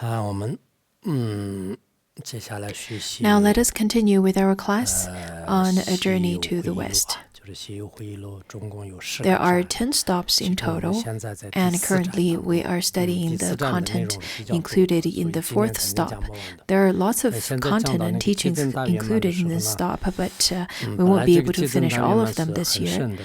Now let us continue with our class on a journey to the West. There are 10 stops in total, and currently we are studying the content included in the 4th stop. There are lots of content and teachings included in this stop, but we won't be able to finish all of them this year.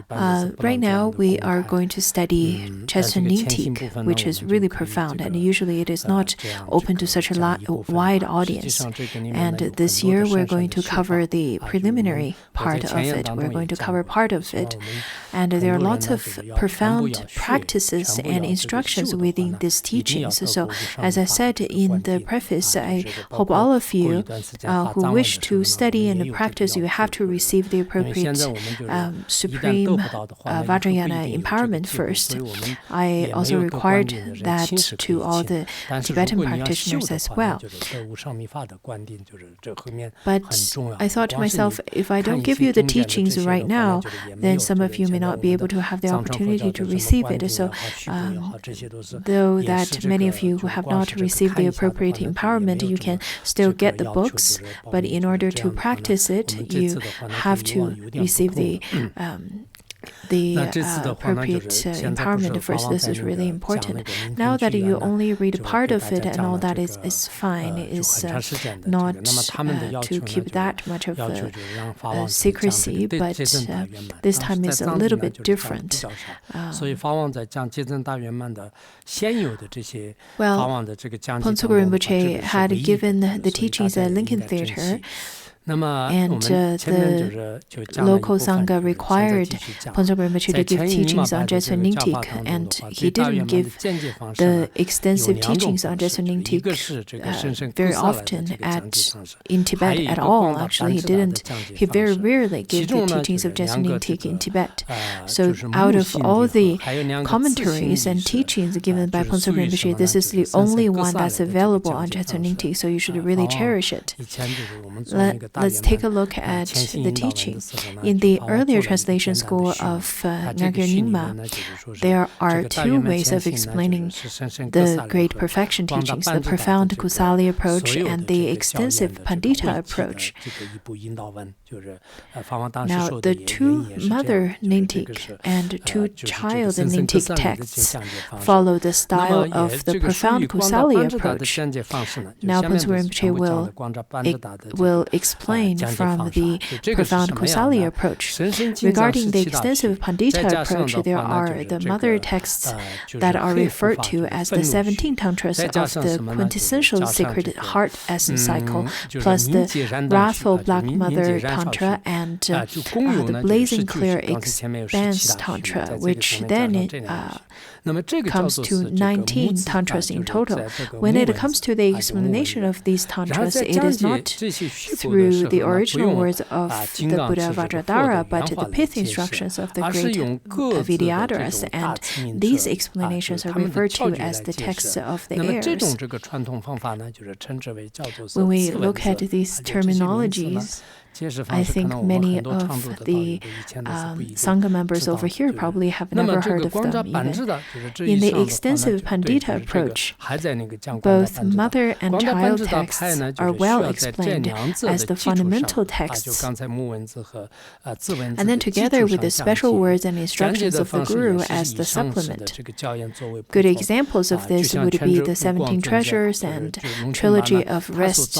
Right now we are going to study Chetsun Nyingthig, which is really profound, and usually it is not open to such a wide audience. And this year we're going to cover the preliminary part of it. We're going to cover part of it. And there are lots of profound practices and instructions within these teachings. So as I said in the preface, I hope all of you who wish to study and practice, you have to receive the appropriate supreme Vajrayana empowerment first. I also required that to all the Tibetan practitioners as well. But I thought to myself, if I don't give you the teachings right now, then some of you may not be able to have the opportunity to receive it. So, though that many of you who have not received the appropriate empowerment, you can still get the books, but in order to practice it, you have to receive the appropriate empowerment first. This is really important. Now that you only read part of it and all that is fine, is not to keep that much of secrecy, but this time is a little bit different. Well, Phuntsok Rinpoche had given the teachings at Lincoln Theatre, and the local Sangha required Phuntsok Rinpoche to give teachings on Chetsun Nyingthig, and he didn't give the extensive teachings on Chetsun Nyingthig very often in Tibet at all. Actually, he very rarely gave the teachings of Chetsun Nyingthig in Tibet. So out of all the commentaries and teachings given by Phuntsok Rinpoche, this is the only one that's available on Chetsun Nyingthig, so you should really cherish it. Let's take a look at the teachings. In the earlier translation school of Nyagir Nyingma, there are 2 ways of explaining the great perfection teachings, the profound Kusali approach and the extensive Pandita approach. Now, the 2 mother Nyingthig and 2 child Nyingthig texts follow the style of the profound Kusali approach. Now, Phuntsok Rinpoche will explain from the profound Kusali approach. Regarding the extensive Pandita approach, there are the mother texts that are referred to as the 17 tantras of the quintessential sacred heart essence cycle, plus the wrathful black mother tantra and the blazing clear expanse tantra, which then comes to 19 tantras in total. When it comes to the explanation of these tantras, it is not through the original words of the Buddha Vajradhara, but the pith instructions of the great Vidyadharas, and these explanations are referred to as the texts of the heirs. When we look at these terminologies, I think many of the Sangha members over here probably have never heard of them even. In the extensive Pandita approach, both mother and child texts are well explained as the fundamental texts, and then together with the special words and instructions of the Guru as the supplement. Good examples of this would be the 17 treasures and Trilogy of Rest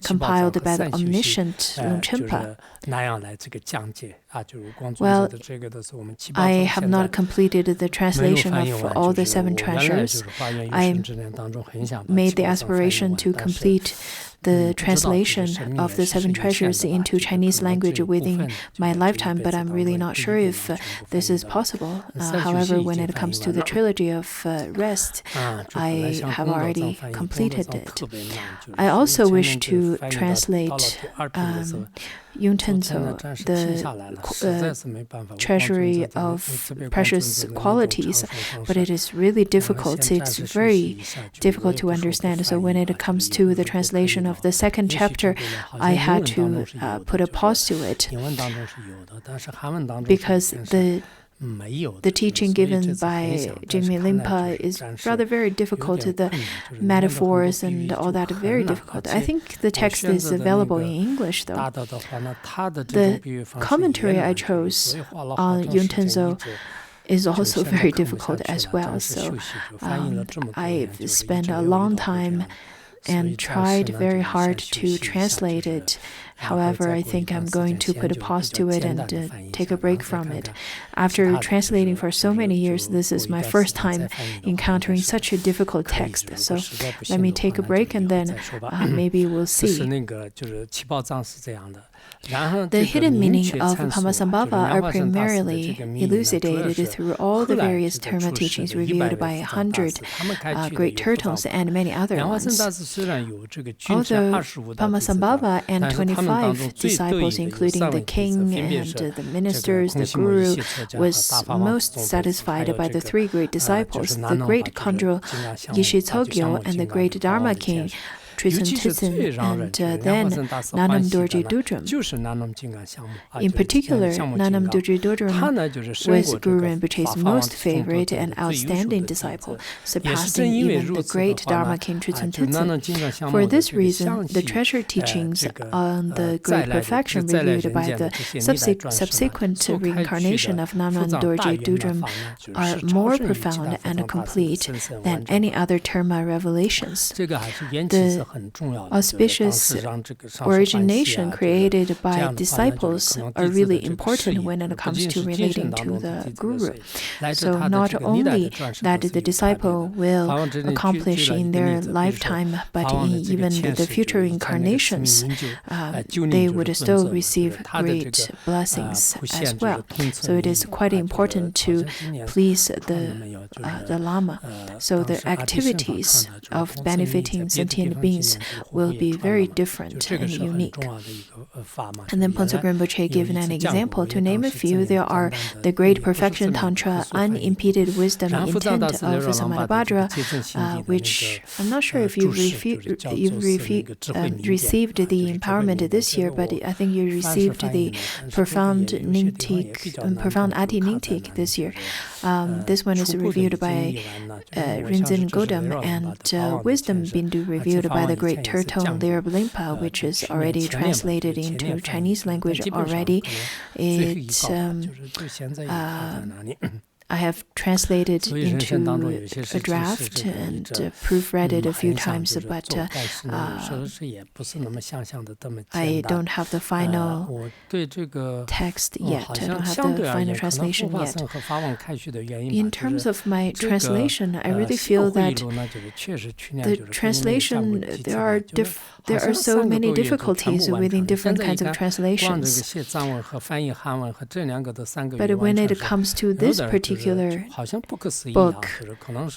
compiled by the omniscient Lungchen. Well, I have not completed the translation of all the 7 treasures. I made the aspiration to complete the translation of the 7 treasures into Chinese language within my lifetime, but I'm really not sure if this is possible. However, when it comes to the Trilogy of Rest, I have already completed it. I also wish to translate Yuntenzo, the treasury of precious qualities, but it is really difficult. It's very difficult to understand. So when it comes to the translation of the 2nd chapter, I had to put a pause to it because the the teaching given by Jigme Limpa is rather very difficult. The metaphors and all that are very difficult. I think the text is available in English, though. The commentary I chose on Yun Tenzo is also very difficult as well. So I've spent a long time and tried very hard to translate it. However, I think I'm going to put a pause to it and take a break from it. After translating for so many years, this is my first time encountering such a difficult text. So let me take a break and then maybe we'll see. The hidden meaning of Padmasambhava are primarily elucidated through all the various Dharma teachings revealed by 100 great turtles and many other ones. Although Padmasambhava and 25 disciples, including the king and the ministers, the guru, was most satisfied by the 3 great disciples, the great Khandro Yishitsogyo and the great Dharma king, Chetsun and then Nanam Dorje Dudrum. In particular, Nanam Dorje Dudrum was Guru Rinpoche's most favorite and outstanding disciple, surpassing even the great Dharma king Chetsun. For this reason, the treasured teachings on the great perfection revealed by the subsequent reincarnation of Nanam Dorje Dudrum are more profound and complete than any other Dharma revelations. The auspicious origination created by disciples are really important when it comes to relating to the guru. So not only that the disciple will accomplish in their lifetime, but in even the future incarnations, they would still receive great blessings as well. So it is quite important to please the Lama. So the activities of benefiting sentient beings will be very different and unique. And then Phuntsok Rinpoche given an example. To name a few, there are the Great Perfection Tantra, Unimpeded Wisdom Intent of Samayabhadra, which I'm not sure if you've received the empowerment this year, but I think you received the Profound Ati Nyingthig this year. This one is reviewed by Rinzin Godam, and Wisdom Bindu reviewed by the great Turtle Lirab Limpa, which is already translated into Chinese language already. I have translated into a draft and proofread it a few times, but I don't have the final text yet. I don't have the final translation yet. In terms of my translation, I really feel that the translation, there are so many difficulties within different kinds of translations. But when it comes to this particular book,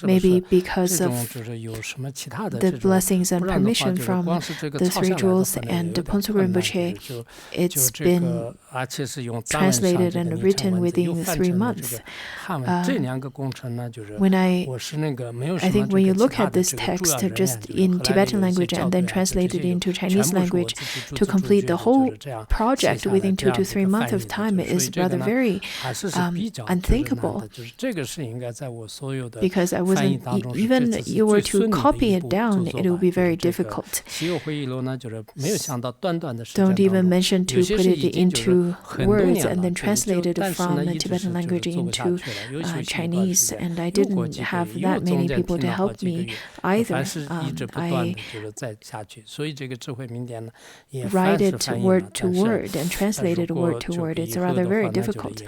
maybe because of the blessings and permission from the 3 jewels and Phuntsok Rinpoche, it's been translated and written within 3 months. I think when you look at this text just in Tibetan language and then translate it into Chinese language to complete the whole project within 2 to 3 months of time is rather very unthinkable. Because I wasn't, even you were to copy it down, it will be very difficult. Don't even mention to put it into words and then translate it from Tibetan language into Chinese. And I didn't have that many people to help me either. I write it word to word and translate it word to word. It's rather very difficult.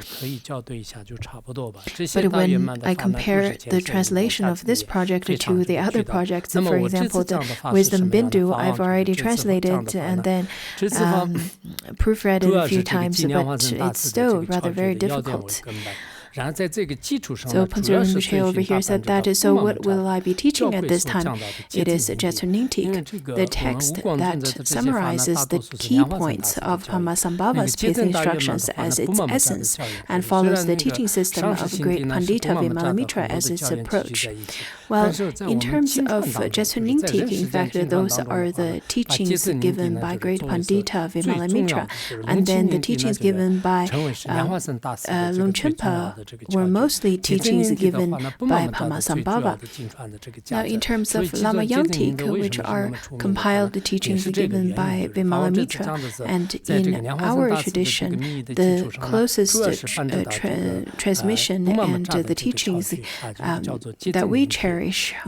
But when I compare the translation of this project to the other projects, for example, the Wisdom Bindu, I've already translated and then proofread it a few times, but it's still rather very difficult. So Phuntsok Rinpoche over here said that, so what will I be teaching at this time? It is Chetsun Nyingthig, the text that summarizes the key points of Padmasambhava's faith instructions as its essence and follows the teaching system of great Pandita Vimalamitra as its approach. Well, in terms of Chetsun Nyingthig, in fact, those are the teachings given by great Pandita Vimalamitra, and then the teachings given by Longchenpa were mostly teachings given by Padmasambhava. Now, in terms of Lama Nyingthig, which are compiled teachings given by Vimalamitra, and in our tradition, the closest transmission and the teachings that we cherish are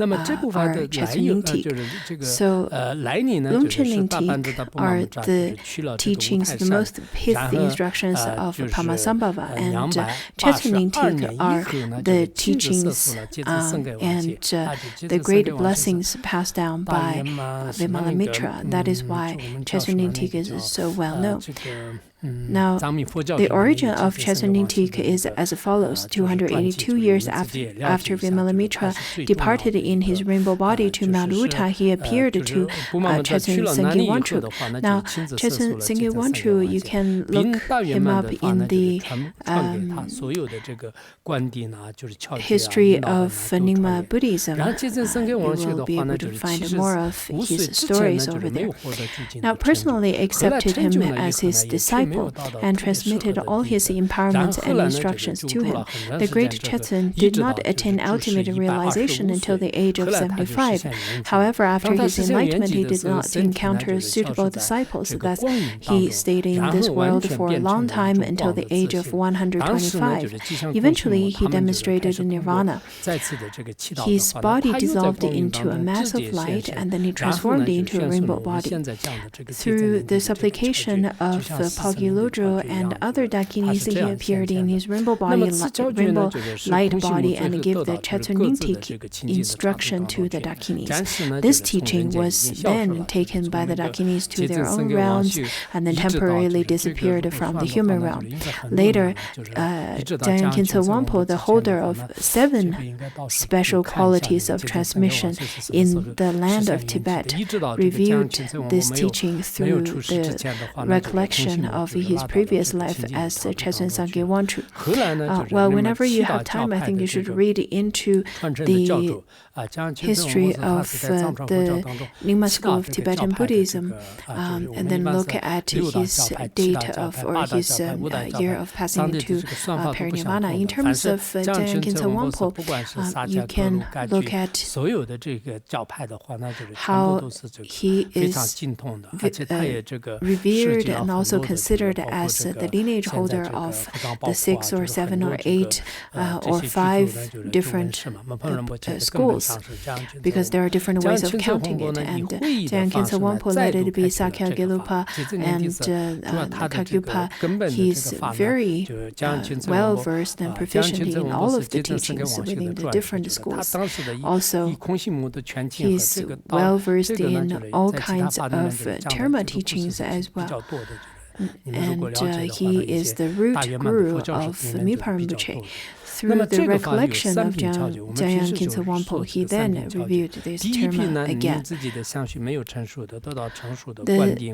Chetsun Nyingthig. So, Dzogchen Nyingthig are the teachings, the most pithy instructions of Padmasambhava, and Chetsun Nyingthig are the teachings and the great blessings passed down by Vimalamitra. That is why Chetsun Nyingthig is so well known. Now, the origin of Chetsun Nyingthig is as follows. 282 years after Vimalamitra departed in his rainbow body to Mount Ruta, he appeared to Chetsun Nyingthig. Now, Chetsun Nyingthig, you can look him up in the history of Nyingma Buddhism. You will be able to find more of his stories over there. Now, personally accepted him as his disciple and transmitted all his empowerments and instructions to him. The great Chetsun did not attain ultimate realization until the age of 75. However, after his enlightenment, he did not encounter suitable disciples. Thus, he stayed in this world for a long time until the age of 125. Eventually, he demonstrated nirvana. His body dissolved into a mass of light, and then he transformed into a rainbow body. Through the supplication of Lodro and other Dakinis, he appeared in his rainbow rainbow light body and gave the Chetsun Nyingthig instruction to the Dakinis. This teaching was then taken by the Dakinis to their own realms and then temporarily disappeared from the human realm. Later, Dzogchen Khenpo Sodargye, the holder of 7 special qualities of transmission in the land of Tibet, reviewed this teaching through the recollection of his previous life as Chetsun Nyingthig. Well, whenever you have time, I think you should read into the history of the Nyingma school of Tibetan Buddhism, and then look at his date of, or his year of passing into parinirvana. In terms of Dzogchen Khenpo Sodargye, you can look at how he is revered and also considered as the lineage holder of the 6 or 7 or 8 or 5 different schools, because there are different ways of counting it. And Dzogchen Khenpo Sodargye, let it be Sakya Gelupa and Kagyupa, he's very well versed and proficient in all of the teachings within the different schools. Also, he's well versed in all kinds of Dharma teachings as well. And he is the root guru of Mipa Rinpoche. Through the recollection of Dzogchen Khenpo Sodargye, he then reviewed this term again.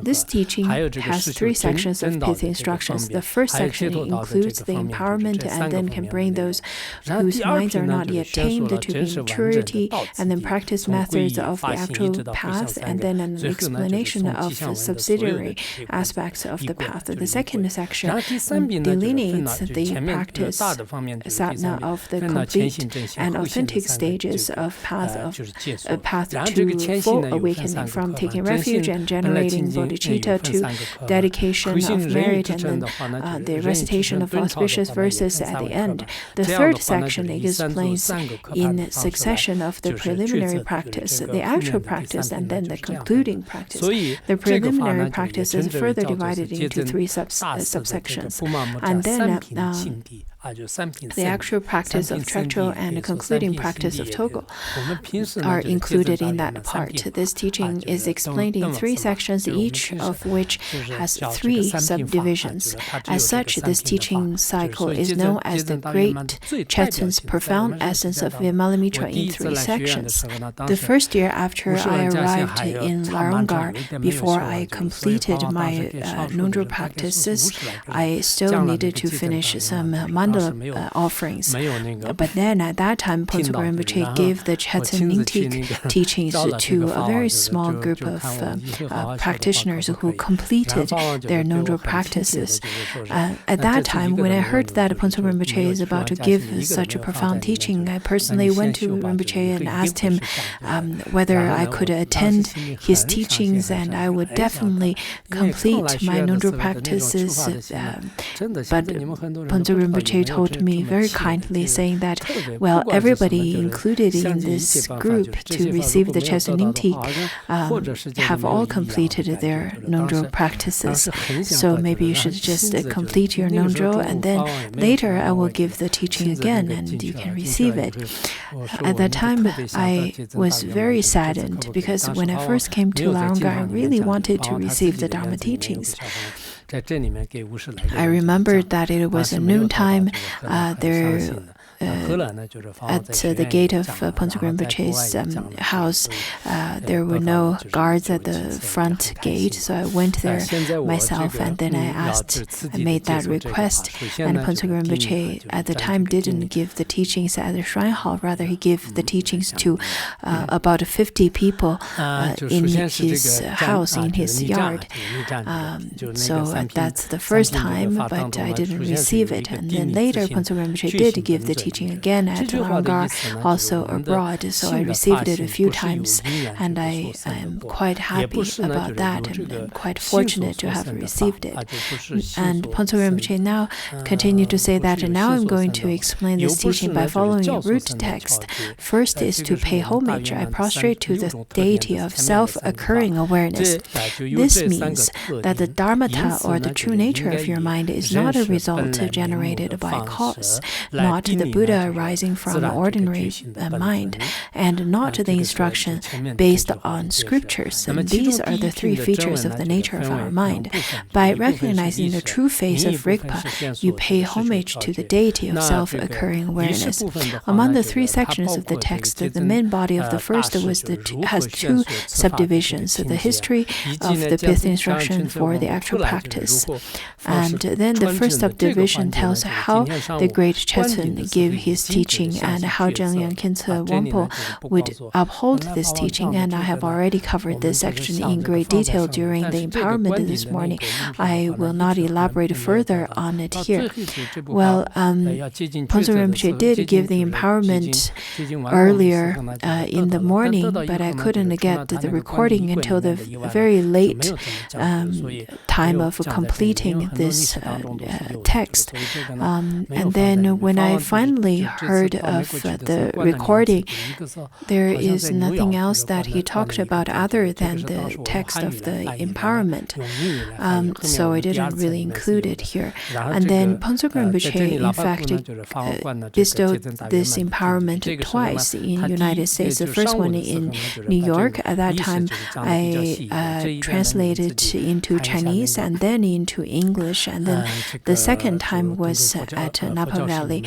This teaching has 3 sections of pithy instructions. The first section includes the empowerment and then can bring those whose minds are not yet tamed to maturity, and then practice methods of the actual path, and then an explanation of subsidiary aspects of the path. The second section delineates the practice of the complete and authentic stages of path to full awakening, from taking refuge and generating bodhicitta to dedication of merit, and then the recitation of auspicious verses at the end. The third section explains in succession of the preliminary practice, the actual practice, and then the concluding practice. The preliminary practice is further divided into 3 subsections, and then the actual practice of Trekcho and the concluding practice of Togo are included in that part. This teaching is explained in 3 sections, each of which has 3 subdivisions. As such, this teaching cycle is known as the Great Chetsun's profound essence of Vimalamitra in 3 sections. The first year after I arrived in Larangar, before I completed my Nundro practices, I still needed to finish some mandala offerings. But then at that time, Phuntsok Rinpoche gave the Chetsun Nyingthig teachings to a very small group of practitioners who completed their nondro practices. At that time, when I heard that Phuntsok Rinpoche is about to give such a profound teaching, I personally went to Rinpoche and asked him whether I could attend his teachings, and I would definitely complete my nondro practices. But Phuntsok Rinpoche told me very kindly, saying that, well, everybody included in this group to receive the Chetsun Nyingthig have all completed their nondro practices. So maybe you should just complete your nondro, and then later I will give the teaching again and you can receive it. At that time, I was very saddened because when I first came to Larongga, I really wanted to receive the Dharma teachings. I remembered that it was a noontime. At the gate of Phuntsok Rinpoche's house, there were no guards at the front gate, so I went there myself, and then I made that request. And Phuntsok Rinpoche at the time didn't give the teachings at the shrine hall, rather he gave the teachings to about 50 people in his house, in his yard. So that's the first time, but I didn't receive it. And then later Phuntsok Rinpoche did give the teaching again at Larongga, also abroad, so I received it a few times, and I am quite happy about that, and I'm quite fortunate to have received it. And Phuntsok Rinpoche now continued to say that, and now I'm going to explain this teaching by following a root text. First is to pay homage. I prostrate to the deity of self-occurring awareness. This means that the dharmata, or the true nature of your mind, is not a result generated by cause, not the Buddha arising from ordinary mind, and not the instruction based on scriptures. And these are the three features of the nature of our mind. By recognizing the true face of Rigpa, you pay homage to the deity of self-occurring awareness. Among the three sections of the text, the main body of the first has two subdivisions: the history of the fifth instruction for the actual practice. And then the first subdivision tells how the great Chetsun gave his teaching and how Zhengliang Khyentse Wangpo would uphold this teaching. And I have already covered this section in great detail during the empowerment this morning. I will not elaborate further on it here. Well, Phuntsok Rinpoche did give the empowerment earlier in the morning, but I couldn't get the recording until the very late time of completing this text. And then when I finally heard of the recording, there is nothing else that he talked about other than the text of the empowerment. So I didn't really include it here. And then Phuntsok Rinpoche, in fact, bestowed this empowerment twice in the United States. The first one in New York. At that time, I translated into Chinese and then into English. And then the second time was at Napa Valley.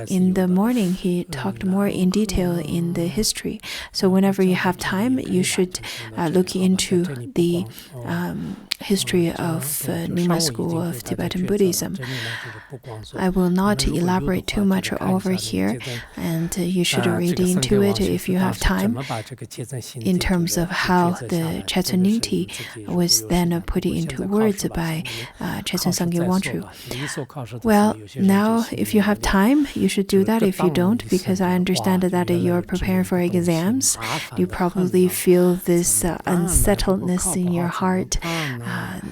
In the morning, he talked more in detail in the history. So whenever you have time, you should look into the history of Nyingma school of Tibetan Buddhism. I will not elaborate too much over here, and you should read into it if you have time, in terms of how the Chetsun Nyingthig was then put into words by Chetsun Sangye Wangchu. Well, now if you have time, you should do that. If you don't, because I understand that you're preparing for exams, you probably feel this unsettledness in your heart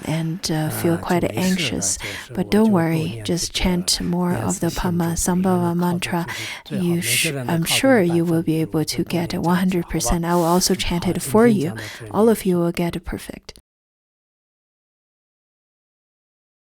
and feel quite anxious. But don't worry, just chant more of the Pama Sambhava mantra. I'm sure you will be able to get 100%. I will also chant it for you. All of you will get perfect.